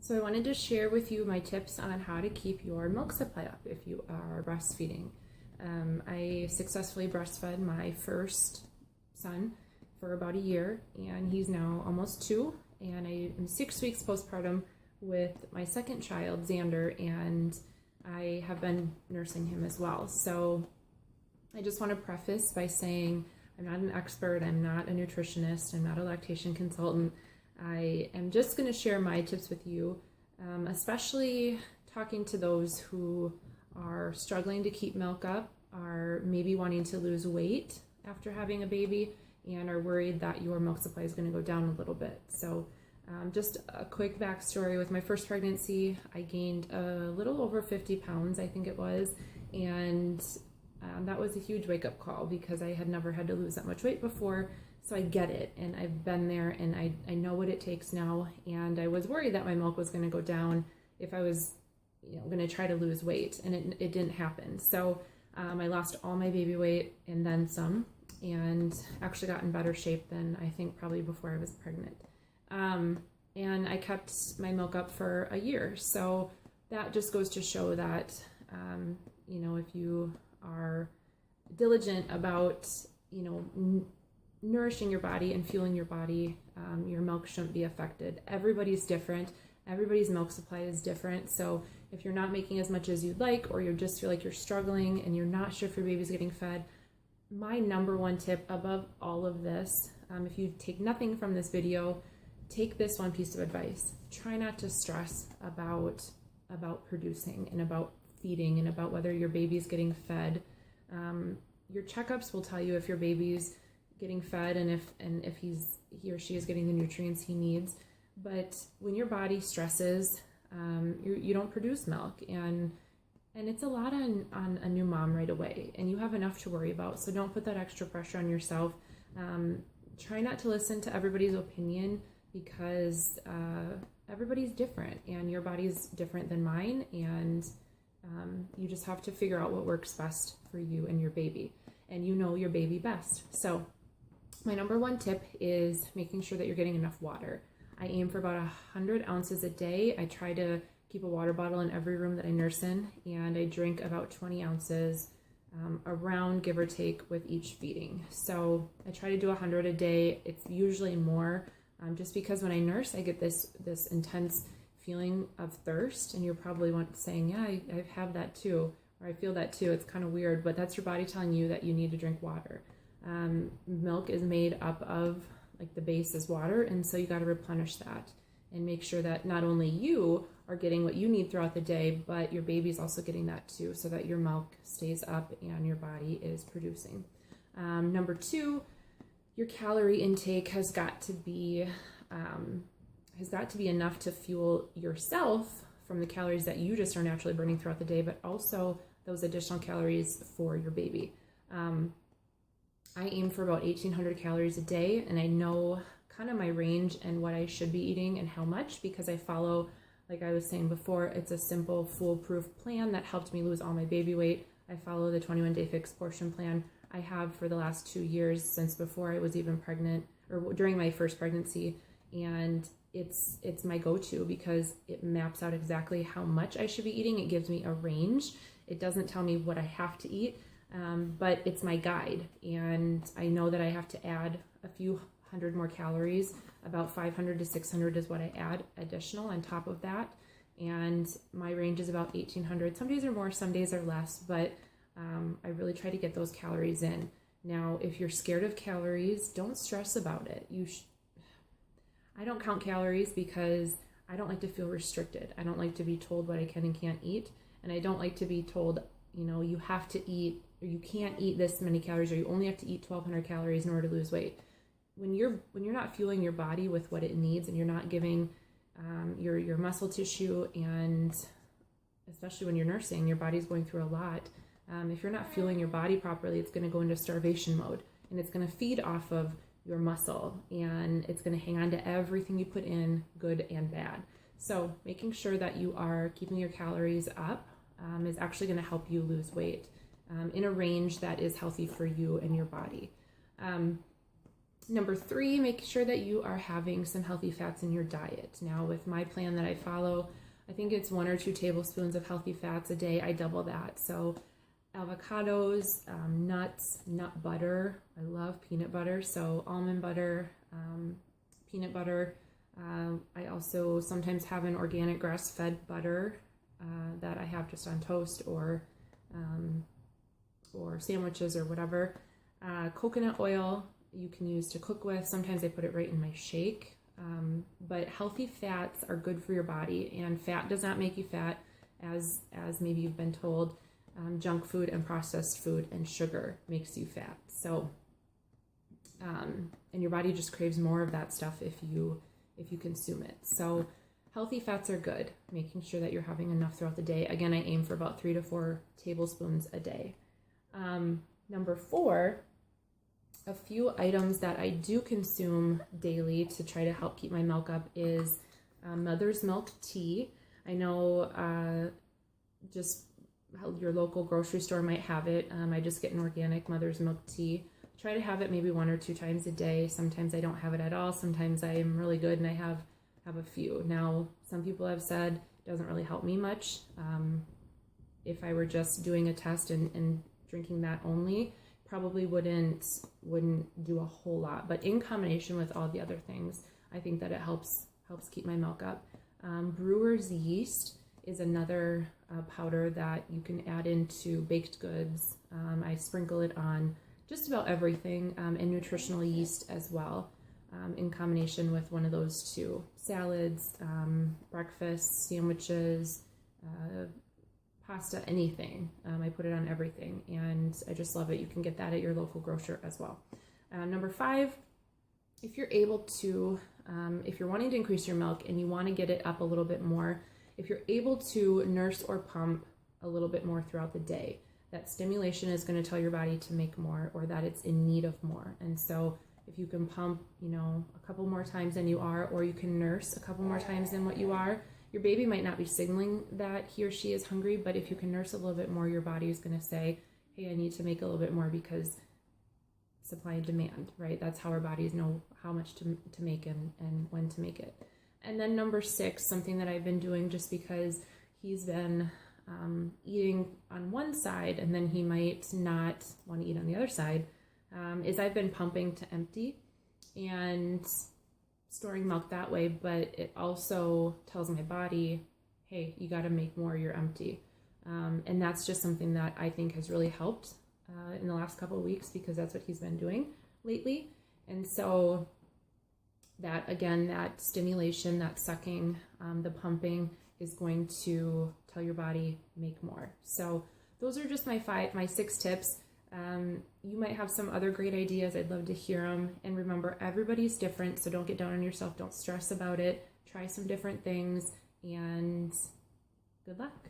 So I wanted to share with you my tips on how to keep your milk supply up if you are breastfeeding. I successfully breastfed my first son for about a year, and he's now almost 2, and I am 6 weeks postpartum with my second child, Xander, and I have been nursing him as well. So I just want to preface by saying I'm not an expert, I'm not a nutritionist, I'm not a lactation consultant. I am just going to share my tips with you, especially talking to those who are struggling to keep milk up, are maybe wanting to lose weight after having a baby, and are worried that your milk supply is going to go down a little bit. So just a quick backstory. With my first pregnancy, I gained a little over 50 pounds, I think it was, and that was a huge wake-up call because I had never had to lose that much weight before. So I get it, and I've been there, and I know what it takes now, and I was worried that my milk was going to go down if I was going to try to lose weight, and it didn't happen. So I lost all my baby weight and then some, and actually got in better shape than I think probably before I was pregnant. And I kept my milk up for a year. So that just goes to show that, if you are diligent about, nourishing your body and fueling your body, your milk shouldn't be affected. Everybody's different. Everybody's milk supply is different. So if you're not making as much as you'd like, or you just feel like you're struggling and you're not sure if your baby's getting fed, my number one tip above all of this, if you take nothing from this video, take this one piece of advice. Try not to stress about producing and about feeding and about whether your baby's getting fed. Your checkups will tell you if your baby's getting fed and if he or she is getting the nutrients he needs. But when your body stresses, you don't produce milk, and it's a lot on a new mom right away, and you have enough to worry about. So don't put that extra pressure on yourself. Try not to listen to everybody's opinion because everybody's different, and your body's different than mine, and you just have to figure out what works best for you and your baby, and you know your baby best. So my number one tip is making sure that you're getting enough water. I aim for about 100 ounces a day. I try to keep a water bottle in every room that I nurse in, and I drink about 20 ounces around, give or take, with each feeding. So I try to do 100 a day. It's usually more, just because when I nurse, I get this intense feeling of thirst, and you're probably saying, yeah, I have that too, or I feel that too. It's kind of weird, but that's your body telling you that you need to drink water. Milk is made up of, the base is water, and so you got to replenish that and make sure that not only you are getting what you need throughout the day, but your baby's also getting that too, so that your milk stays up and your body is producing. Number 2, your calorie intake has got to be enough to fuel yourself from the calories that you just are naturally burning throughout the day, but also those additional calories for your baby. I aim for about 1,800 calories a day, and I know kind of my range and what I should be eating and how much, because I follow, like I was saying before, it's a simple foolproof plan that helped me lose all my baby weight. I follow the 21-day fixed portion plan. I have for the last 2 years, since before I was even pregnant, or during my first pregnancy, and it's my go-to because it maps out exactly how much I should be eating. It gives me a range. It doesn't tell me what I have to eat, but it's my guide, and I know that I have to add a few hundred more calories. About 500 to 600 is what I add additional on top of that, and my range is about 1,800. Some days are more, some days are less, but I really try to get those calories in. Now, if you're scared of calories, don't stress about it. I don't count calories because I don't like to feel restricted. I don't like to be told what I can and can't eat, and I don't like to be told, you have to eat, or you can't eat this many calories, or you only have to eat 1,200 calories in order to lose weight. When you're not fueling your body with what it needs, and you're not giving your muscle tissue, and especially when you're nursing, your body's going through a lot. If you're not fueling your body properly, it's going to go into starvation mode, and it's going to feed off of your muscle, and it's going to hang on to everything you put in, good and bad. So making sure that you are keeping your calories up is actually going to help you lose weight in a range that is healthy for you and your body. Number 3, make sure that you are having some healthy fats in your diet. Now, with my plan that I follow, I think it's 1 or 2 tablespoons of healthy fats a day. I double that. So avocados, nuts, nut butter. I love peanut butter. So almond butter, peanut butter. I also sometimes have an organic grass-fed butter that I have just on toast or sandwiches or whatever. Coconut oil you can use to cook with. Sometimes I put it right in my shake. But healthy fats are good for your body, and fat does not make you fat, as maybe you've been told. Junk food and processed food and sugar makes you fat. So, and your body just craves more of that stuff if you consume it. So, healthy fats are good. Making sure that you're having enough throughout the day. Again, I aim for about 3 to 4 tablespoons a day. Number 4. A few items that I do consume daily to try to help keep my milk up is mother's milk tea. I know just your local grocery store might have it. I just get an organic mother's milk tea. Try to have it maybe 1 or 2 times a day. Sometimes I don't have it at all. Sometimes I am really good and I have a few. Now, some people have said it doesn't really help me much. If I were just doing a test and drinking that only, probably wouldn't do a whole lot, but in combination with all the other things, I think that it helps keep my milk up. Brewer's yeast is another powder that you can add into baked goods. I sprinkle it on just about everything, and nutritional yeast as well, in combination with one of those 2. Salads, breakfast, sandwiches, pasta, anything. I put it on everything, and I just love it. You can get that at your local grocer as well. Number 5, if you're able to, if you're wanting to increase your milk and you want to get it up a little bit more, if you're able to nurse or pump a little bit more throughout the day, that stimulation is going to tell your body to make more, or that it's in need of more. And so if you can pump, a couple more times than you are, or you can nurse a couple more times than what you are, your baby might not be signaling that he or she is hungry, but if you can nurse a little bit more, your body is going to say, hey, I need to make a little bit more, because supply and demand, right? That's how our bodies know how much to make and when to make it. And then number 6, something that I've been doing just because he's been eating on one side and then he might not want to eat on the other side, is I've been pumping to empty and storing milk that way, but it also tells my body, hey, you got to make more, you're empty. And that's just something that I think has really helped in the last couple of weeks, because that's what he's been doing lately. And so that, again, that stimulation, that sucking, the pumping is going to tell your body make more. So those are just my 6 tips. You might have some other great ideas. I'd love to hear them. And remember, everybody's different, so don't get down on yourself. Don't stress about it. Try some different things, and good luck.